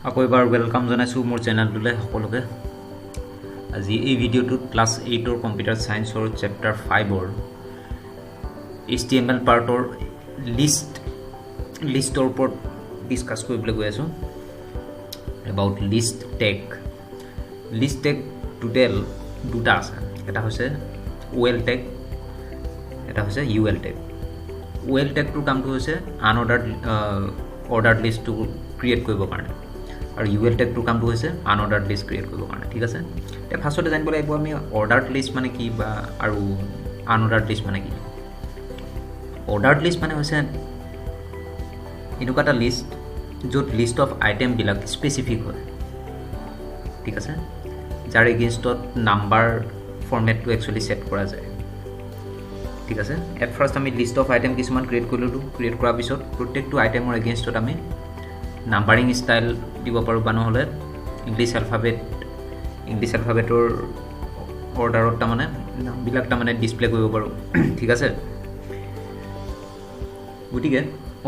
আকৌ এবাৰ ওয়েলকাম জনাইছো মোৰ চেনেলটোলৈ সকলোকে। আজি এই ভিডিঅ'টোত ক্লাছ 8 ৰ কম্পিউটাৰ সায়েন্সৰ চেপ্টাৰ 5 ৰ HTML পাৰ্টৰ লিষ্টৰ ওপৰত ডিসকাস কৰিবলৈ গৈ আছো। about list tag টোটেল দুটা আছে, এটা হৈছে OL tag, এটা হৈছে UL tag। OL tag টোৰ কামটো হৈছে অৰ্ডাৰ্ড লিষ্টটো ক্ৰিয়েট কৰিবৰ কাৰণে, আৰু UL tag টোৰ কামটো হৈছে আনঅৰ্ডাৰ্ড লিষ্ট ক্ৰিয়েট কৰিবৰ কাৰণে। ঠিক আছে, এতিয়া ফাৰ্ষ্টতে জানিব লাগিব আমি অৰ্ডাৰ্ড লিষ্ট মানে কি বা আৰু আনঅৰ্ডাৰ্ড লিষ্ট মানে কি। অৰ্ডাৰ্ড লিষ্ট মানে হৈছে এনেকুৱা এটা লিষ্ট য'ত লিষ্ট অফ আইটেমবিলাক স্পেচিফিক হয়। ঠিক আছে, যাৰ এগেইনষ্টত নাম্বাৰ ফৰ্মেটটো একচুৱেলি ছেট কৰা যায়। ঠিক আছে, এট ফাৰ্ষ্ট আমি লিষ্ট অফ আইটেম কিছুমান ক্ৰিয়েট কৰি ল'লোঁ। ক্ৰিয়েট কৰাৰ পিছত প্ৰত্যেকটো আইটেমৰ এগেইনষ্টত আমি নাম্বাৰিং ষ্টাইল দিব পাৰোঁ, বা নহ'লে ইংলিছ এলফাবেটৰ অৰ্ডাৰত তাৰমানে নামবিলাক তাৰমানে ডিছপ্লে কৰিব পাৰোঁ। ঠিক আছে, গতিকে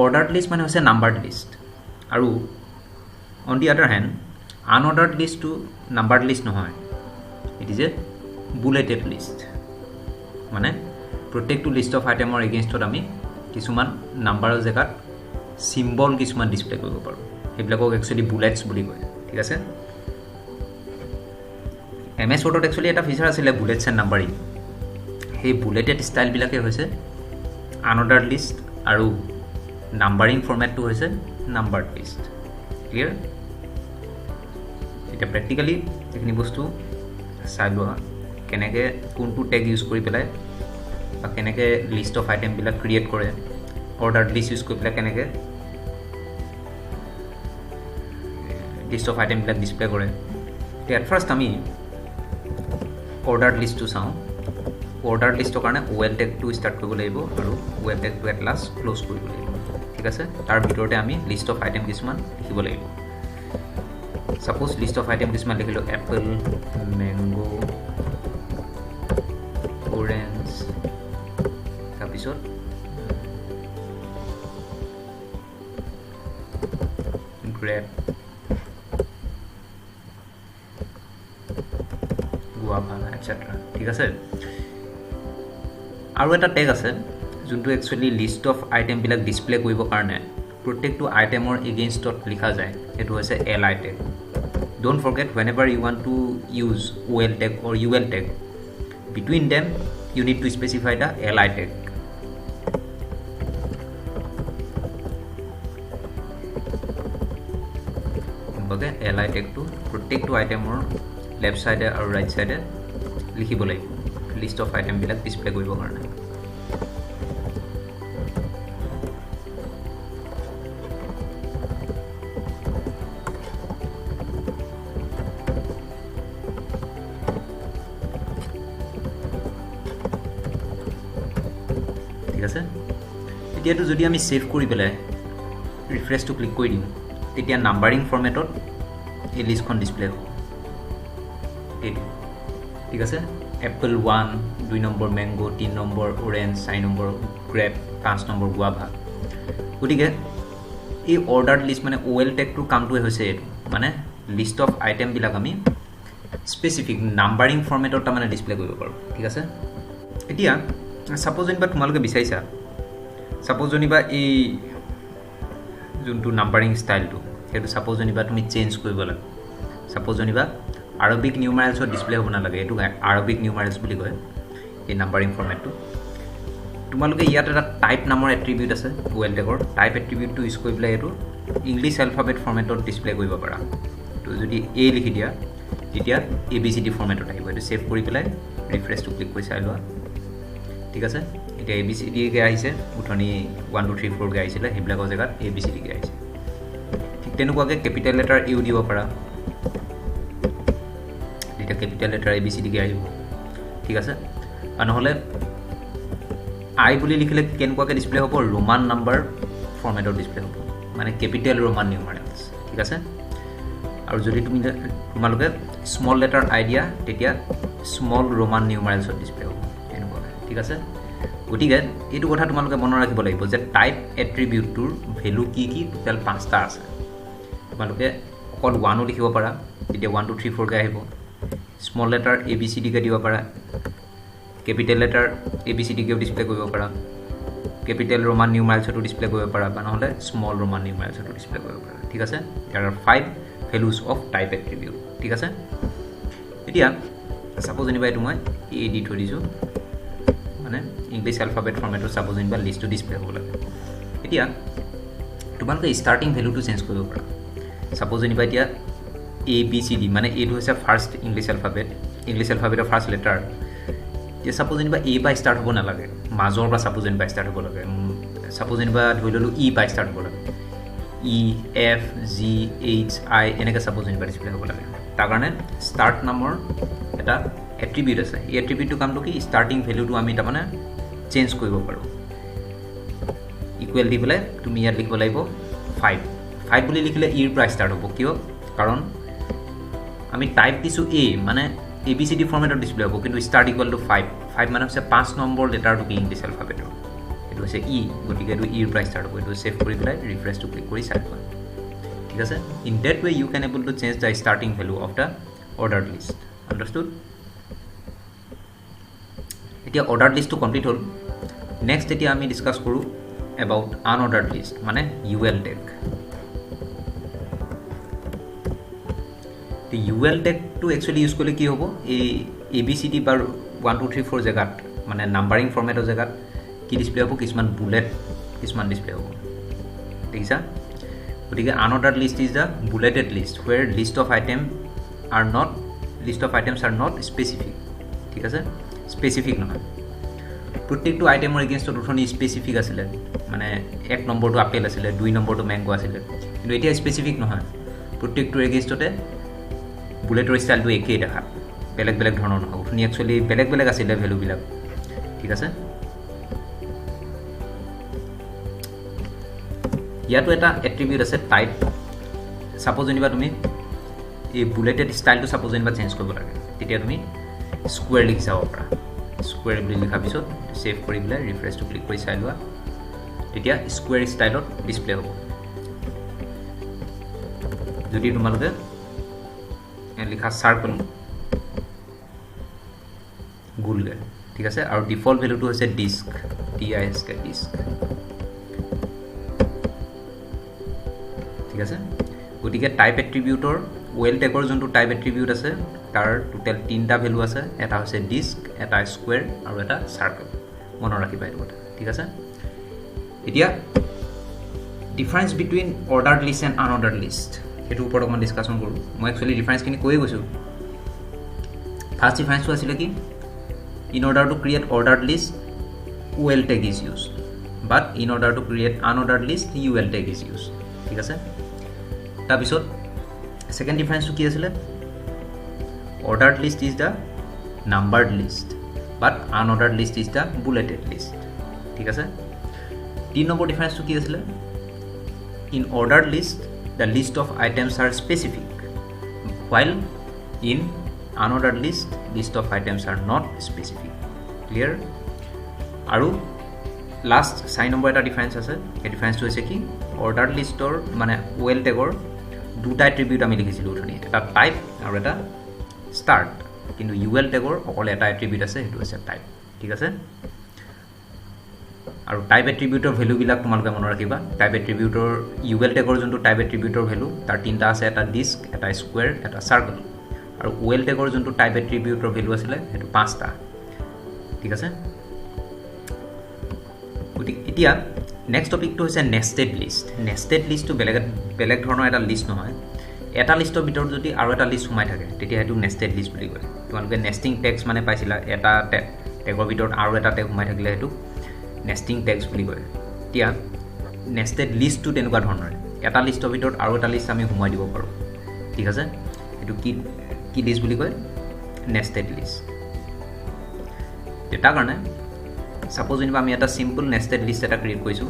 অৰ্ডাৰ্ড লিষ্ট মানে হৈছে নাম্বাৰ্ড লিষ্ট, আৰু অন দি আদাৰ হেণ্ড আনঅৰ্ডাৰ্ড লিষ্টটো নাম্বাৰ্ড লিষ্ট নহয়, it is a bulleted list. মানে প্ৰত্যেকটো লিষ্ট অফ আইটেমৰ এগেইনষ্টত আমি কিছুমান নাম্বাৰৰ জেগাত চিম্বল কিছুমান ডিছপ্লে কৰিব পাৰোঁ, সেইবিলাকক একচুৱেলি বুলেটছ বুলি কয়। ঠিক আছে, MS Wordত একচুৱেলি এটা ফিচাৰ আছিলে বুলেটছ এণ্ড নাম্বাৰিং। সেই বুলেটেড ষ্টাইলবিলাকে হৈছে আনঅৰ্ডাৰ্ড লিষ্ট, আৰু নাম্বাৰিং ফৰ্মেটটো হৈছে নাম্বাৰ্ড লিষ্ট। ক্লিয়াৰ? এতিয়া প্ৰেক্টিকেলি এইখিনি বস্তু চাই লোৱা, কেনেকৈ কোনটো টেগ ইউজ কৰি পেলাই বা কেনেকৈ লিষ্ট অফ আইটেমবিলাক ক্ৰিয়েট কৰে, অৰ্ডাৰ্ড লিষ্ট ইউজ কৰি পেলাই কেনেকৈ লিষ্ট অফ আইটেমবিলাক ডিছপ্লে কৰে। এট ফাৰ্ষ্ট আমি অৰ্ডাৰ্ড লিষ্টটো চাওঁ। অৰ্ডাৰ্ড লিষ্টৰ কাৰণে OL টেগটো ষ্টাৰ্ট কৰিব লাগিব, আৰু OL টেগটো এট লাষ্ট ক্ল'জ কৰিব লাগিব। ঠিক আছে, তাৰ ভিতৰতে আমি লিষ্ট অফ আইটেম কিছুমান লিখিব লাগিব। সাপোজ লিষ্ট অফ আইটেম কিছুমান লিখিলোঁ, এপল, মেংগো, অৰেঞ্জ, তাৰপিছত গ্ৰেপ, গুৱাভা, এটচেট্ৰা। ঠিক আছে, আৰু এটা টেগ আছে যোনটো একচুৱেলি লিষ্ট অফ আইটেমবিলাক ডিছপ্লে কৰিবৰ কাৰণে প্ৰত্যেকটো আইটেমৰ এগেইনষ্টত লিখা যায়, সেইটো হৈছে LI tag. Don't forget, whenever you want to use OL tag or UL tag, between them you need to specify the LI tag. গতিকে LI টেগটো প্ৰত্যেকটো আইটেমৰ লেফ্ট ছাইডে আৰু ৰাইট ছাইডে লিখিব লাগিব লিষ্ট অফ আইটেমবিলাক ডিছপ্লে কৰিবৰ কাৰণে। ঠিক আছে, এতিয়াতো যদি আমি ছেভ কৰি পেলাই ৰিফ্ৰেছটো ক্লিক কৰি দিওঁ, তেতিয়া নাম্বাৰিং ফৰ্মেটত এই লিষ্টখন ডিছপ্লে হ'ব। এইটো ঠিক আছে, Apple 1, 2 number mango, 3 number orange, 4 number grab, 5 number guava. গতিকে এই অৰ্ডাৰ্ড লিষ্ট মানে OL টেগটোৰ কামটোৱে হৈছে এইটো, মানে লিষ্ট অফ আইটেমবিলাক আমি স্পেচিফিক নাম্বাৰিং ফৰ্মেটত তাৰমানে ডিছপ্লে কৰিব পাৰোঁ। ঠিক আছে, এতিয়া ছাপ'জ যেনিবা তোমালোকে বিচাৰিছা, ছাপ'জ যেনিবা এই যোনটো নাম্বাৰিং ষ্টাইলটো সেইটো ছাপ'জ যেনিবা তুমি চেঞ্জ কৰিব লাগে। ছাপ'জ যেনিবা আৰবিক নিউমাৰেলছত ডিছপ্লে হ'ব নালাগে, এইটো আৰবিক নিউমাৰেলছ বুলি কয় এই নাম্বাৰিং ফৰ্মেটটো। তোমালোকে ইয়াত এটা টাইপ নামৰ এট্ৰিবিউট আছে OL টেগৰ, টাইপ এট্ৰিবিউটটো ইউজ কৰি পেলাই এইটো ইংলিছ এলফাবেট ফৰ্মেটত ডিছপ্লে কৰিব পাৰা। তো যদি A লিখি দিয়া তেতিয়া ABCD ফৰ্মেটত আহিব। এইটো ছেভ কৰি পেলাই ৰিফ্ৰেছটো ক্লিক কৰি চাই লোৱা। ঠিক আছে, এতিয়া ABCDকৈ আহিছে, উঠনি 1 2 3 4কৈ আহিছিলে, সেইবিলাকৰ জেগাত ABCDকৈ আহিছে। ঠিক তেনেকুৱাকৈ কেপিটেল লেটাৰ ইউ দিব পাৰা, তেতিয়া কেপিটেল লেটাৰ ABCDকৈ আহিব। ঠিক আছে, আৰু নহ'লে I বুলি লিখিলে কেনেকুৱাকৈ ডিছপ্লে হ'ব, ৰোমান নাম্বাৰ ফৰ্মেটত ডিছপ্লে হ'ব, মানে কেপিটেল ৰোমান নিউমাৰেলছ। ঠিক আছে, আৰু যদি তোমালোকে স্মল লেটাৰ I দিয়া, তেতিয়া স্মল ৰোমান নিউমাৰেলছত ডিছপ্লে হ'ব এনেকুৱাকৈ। ঠিক আছে, গতিকে এইটো কথা তোমালোকে মনত ৰাখিব লাগিব যে টাইপ এট্ৰিবিউটটোৰ ভেলু কি কি টোটেল 5টা আছে। তোমালোকে অকল 1 লিখিব পাৰা তেতিয়া 1 2 3 4 কে আহিব small letter A B C D কে দিব পাৰা capital letter A B C D K display কৰিব পাৰা capital roman numerals to display কৰিব পাৰা বা নহলে small roman numerals to display কৰিব পাৰা ঠিক আছে there are 5 values of type attribute ঠিক আছে এতিয়া suppose এনিবা এটো মই এ দি থৈ দিছো মানে ইংলিশ alphabet format ৰ suppose এনিবা লিষ্ট to display হ'ব লাগে এতিয়া তোমালোকে starting value to change কৰিব পাৰা suppose এনিবা এতিয়া a b c d মানে এটো হৈছে ফাৰ্স্ট ইংলিশ alphabet ৰ ফাৰ্স্ট লেটাৰ যে suppose এনিবা a by start হ'ব না লাগে মাজৰ বা suppose এনিবা start হ'ব লাগে suppose এনিবা ধৰি ললো e by start হ'ব লাগে e f g h i এনেকা suppose এনিবা ডিসপ্লে হ'ব লাগে তাৰ কাৰণে start নামৰ এটা এট্ৰিবিউট আছে এই এট্ৰিবিউটটো কামটো কি starting value টো আমি তাৰমানে চেঞ্জ কৰিব পাৰো ইকুৱেল দি পেলাই তুমি ইয়াত লিখিব লাগিব 5 বুলি লিখিলে e ৰ পৰা start হ'ব কিয় কাৰণ আমি টাইপ দিছো a মানে ABCD ফরম্যাটত ডিসপ্লে হ'ব কিন্তু স্টার্ট ইকুয়াল টু 5 মানে হচ্ছে 5 নম্বৰ লেটাৰটো কি ইংলিশ alphabetৰ এটো হৈছে e গতিকে এটো e ৰ পৰা start হ'ব এটো সেভ কৰি পেলাই ৰিফ্ৰেশ টু ক্লিক কৰি চাই লোৱা ঠিক আছে in that way you can able to change the starting value of the ordered list understood এতিয়া অর্ডারড লিস্টটো কমপ্লিট হল নেক্সট এতিয়া আমি ডিসকাস কৰো about unordered list মানে UL tag the UL tag to actually use করলে কি হ'ব এই ABCD বার 1 2 3 4 জায়গাত মানে নাম্বারিং ফৰম্যাটৰ জায়গাত কি ডিসপ্লে হ'ব কিছুমান বুলেট কিছুমান ডিসপ্লে হ'ব ঠিক আছে গতিকে unordered list is the bulleted list where list of items are not specific ঠিক আছে স্পেসিফিক নহয় প্ৰত্যেকটো আইটেমৰ এগেইনষ্টত উঠনি স্পেসিফিক আছিল মানে 1 নম্বৰটো আপেল আছিল 2 নম্বৰটো ম্যাঙ্গো আছিল কিন্তু এতিয়া স্পেসিফিক নহয় প্ৰত্যেকটো এগেইনষ্টতে বুলেটৰ ষ্টাইলটো একেই দেখা বেলেগ বেলেগ ধৰণৰ নহয় উঠনি একচুয়ালি বেলেগ বেলেগ আছিল ভ্যালু বিলাক ঠিক আছে ইয়াতো এটা এট্ৰিবিউট আছে টাইপ সাপোজ এনিবা তুমি এই বুলেটেড ষ্টাইলটো সাপোজ এনিবা চেঞ্জ কৰিব লাগে তেতিয়া তুমি স্কয়াৰ লিখি যাব পাৰা স্কয়াৰ বুলি লিখা পিছত সেভ কৰি পেলাই ৰিফ্ৰেশ টু ক্লিক কৰি চাই লোৱা তেতিয়া স্কয়াৰ ষ্টাইলত ডিসপ্লে হ'ব যদি তোমালোকে লিখা সাৰ্কেল গুলগে ঠিক আছে আৰু ডিফল্ট ভ্যালুটো হৈছে ডিস্ক disk ডিস্ক ঠিক আছে গতিকে টাইপ এট্ৰিবিউটৰ ওয়েল ট্যাগৰ যোনটো টাইপ এট্ৰিবিউট আছে তাৰ টোটাল 3টা ভ্যালু আছে এটা হৈছে ডিস্ক এটা স্কয়াৰ আৰু এটা সাৰ্কেল মনত ৰাখিবা এইটো কথা ঠিক আছে এতিয়া difference between ordered list and unordered list এটো ওপৰত মই ডিসকাশন কৰো মই একচুয়ালি ডিফারেন্স কিনি কৈ গৈছো ফার্স্ট ডিফারেন্স আছিল কি in order to create ordered list UL tag is used but in order to create unordered list UL tag is used ঠিক আছে তাৰ পিছত সেকেন্ড ডিফারেন্সটো কি আছিল ordered list is the numbered list but unordered list is the bulleted list ঠিক আছে 3 number ডিফারেন্সটো কি আছিল in ordered list the list of items are specific while in unordered list of items are not specific clear আৰু last 6 number এটা difference আছে এই ডিফাৰেন্সটো হৈছে কি ordered listৰ মানে OL tagৰ দুটা এট্ৰিবিউট আমি লিখিছিলো উঠনি এটা টাইপ আৰু এটা স্টাৰ্ট কিন্তু UL tagৰ অকল এটা এট্ৰিবিউট আছে হেতু হৈছে টাইপ ঠিক আছে আৰু টাইপ এট্ৰিবিউটৰ ভ্যালু বিলাক তোমালোকে মনত ৰাখিবা টাইপ এট্ৰিবিউটৰ UL tagৰ যোনটো টাইপ এট্ৰিবিউটৰ ভ্যালু তাৰ তিনটা আছে এটা ডিস্ক এটা স্কয়াৰ এটা সাৰ্কেল আৰু OL tagৰ যোনটো টাইপ এট্ৰিবিউটৰ ভ্যালু আছিল হেতু 5টা ঠিক আছে গতিকে এতিয়া নেক্সট টপিকটো হৈছে নেস্টেড লিষ্টটো বেলেগ ধৰণৰ এটা লিষ্ট নহয় এটা লিষ্টৰ ভিতৰত যদি আৰু এটা লিষ্ট সোমাই থাকে তেতিয়া হেতু নেস্টেড লিষ্ট বুলি কয় তোমালোকে নেস্টিং ট্যাগস মানে পাইছিলা এটা ট্যাগৰ ভিতৰত আৰু এটা ট্যাগ সোমাই থাকিলে হেতু নেস্টিং ট্যাগস বুলি কয় এতিয়া নেস্টেড লিষ্টটো তেনেকুৱা ধৰণৰ এটা লিষ্টৰ ভিতৰত আৰু এটা লিষ্ট আমি সোমাই দিব পাৰো ঠিক আছে এটো কি লিষ্ট বুলি কয় নেস্টেড লিষ্ট এটা কাৰণে সাপোজ এনিবা আমি এটা সিম্পল নেস্টেড লিষ্ট এটা ক্ৰিয়েট কৰিছো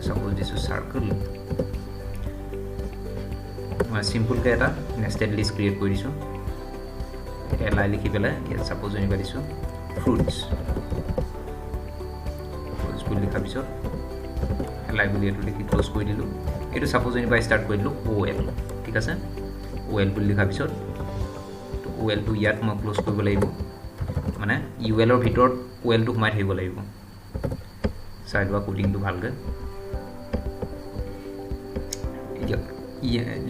সাপোজ দিছো সাৰ্কেল মই সিম্পল কে এটা নেস্টেড লিষ্ট ক্ৰিয়েট কৰিছো এলাই লিখি পেলাই ইয়াত সাপোজ এনিবা দিছো ফ্ৰুটস বুলি লিখা পিছত এলাই বুলি এটো লিখি ক্লোজ কৰি দিলো এটো সাপোজ এনিবা স্টাৰ্ট কৰি দিলো OL ঠিক ঠিক আছে OL বুলি লিখাৰ পিছত তো OL টো ইয়াত মই ক্লোজ কৰিব লাগিব মানে UL ৰ ভিতৰত OL টো সোমাই থাকিব লাগিব চাই লোৱা কোডিংটো ভালকৈ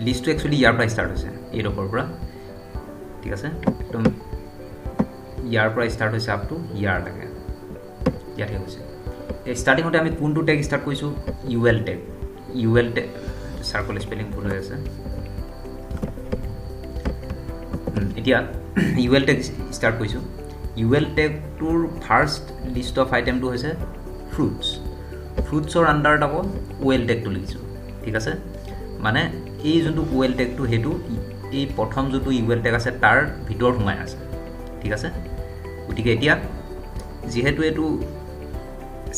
লিষ্টটো একচুৱেলি ইয়াৰ পৰা ষ্টাৰ্ট হৈছে এই ডকৰ পৰা ঠিক আছে একদম ইয়াৰ পৰা ষ্টাৰ্ট হৈছে আপ টু ইয়াৰ লাগে ইয়াতে হৈছে ষ্টাৰ্টিঙতে আমি কোনটো টেগ ষ্টাৰ্ট কৰিছোঁ UL টেগ সাৰ্কেল স্পেলিং ভুল হৈ আছে এতিয়া UL টেগ ষ্টাৰ্ট কৰিছোঁ UL টেগটোৰ ফাৰ্ষ্ট লিষ্ট অফ আইটেমটো হৈছে ফ্ৰুটছৰ আণ্ডাৰত আকৌ OL টেগটো লিখিছোঁ ঠিক আছে মানে এই যোনটো OL টেগটো হেতু এই প্ৰথম যোনটো UL টেগ আছে তাৰ ভিতৰত সোমাই আছে ঠিক আছে গতিকে এতিয়া যেহেতু এটো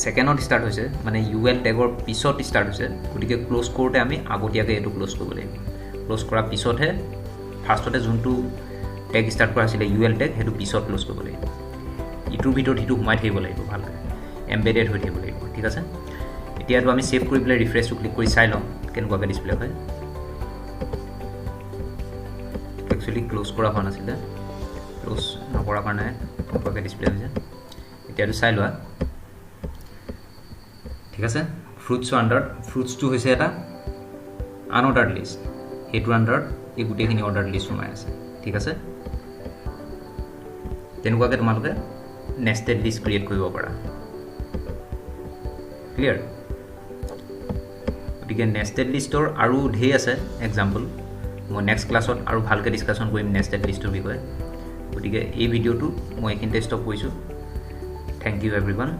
সেকেন্ডত স্টাৰ্ট হৈছে মানে UL টেগৰ পিছত স্টাৰ্ট হৈছে গতিকে ক্লোজ কৰোতে আমি আগতীয়াকৈ এটো ক্লোজ কৰিব লাগিব ক্লোজ কৰাৰ পিছতহে ফাৰ্ষ্টতে যোনটো টেগ স্টাৰ্ট কৰা আছিল UL টেগ হেতু পিছত ক্লোজ কৰিব লাগিব ইটোৰ ভিতৰত হিটো সোমাই থাকিব লাগিব ভালকৈ এমবেডেড হৈ থাকিব লাগিব ঠিক আছে এতিয়াটো আমি সেভ কৰি পেলাই ৰিফ্ৰেশ ক্লিক কৰি চাই লওঁ কেনেকুৱাকৈ ডিসপ্লে হয় একচুয়ালি ক্লোজ কৰা হোৱা নাছিল ক্লোজ নকৰাৰ কাৰণে কেনেকুৱাকৈ ডিসপ্লে হৈছে এতিয়াটো চাই লোৱা ঠিক আছে ফ্ৰুটছৰ আণ্ডাৰত ফ্ৰুটছটো হৈছে এটা আনঅৰ্ডাৰ্ড লিষ্ট হেতুৰ আণ্ডাৰত এই গোটেইখিনি অৰ্ডাৰ্ড লিষ্ট সোমাই আছে ঠিক আছে তেনেকুৱাকৈ তোমালোকে নেষ্টেড লিষ্ট ক্ৰিয়েট কৰিব পাৰা ক্লিয়াৰ গতিকে নেষ্টেড লিষ্টৰ আৰু ঢেৰ আছে এক্সাম্পল মই নেক্সট ক্লাছত আৰু ভালকৈ ডিছকাশ্যন কৰিম নেষ্টেড লিষ্টৰ বিষয়ে গতিকে এই ভিডিঅ'টো মই এইখিনিতে ষ্টপ কৰিছোঁ থ্যাংক ইউ এভৰিৱান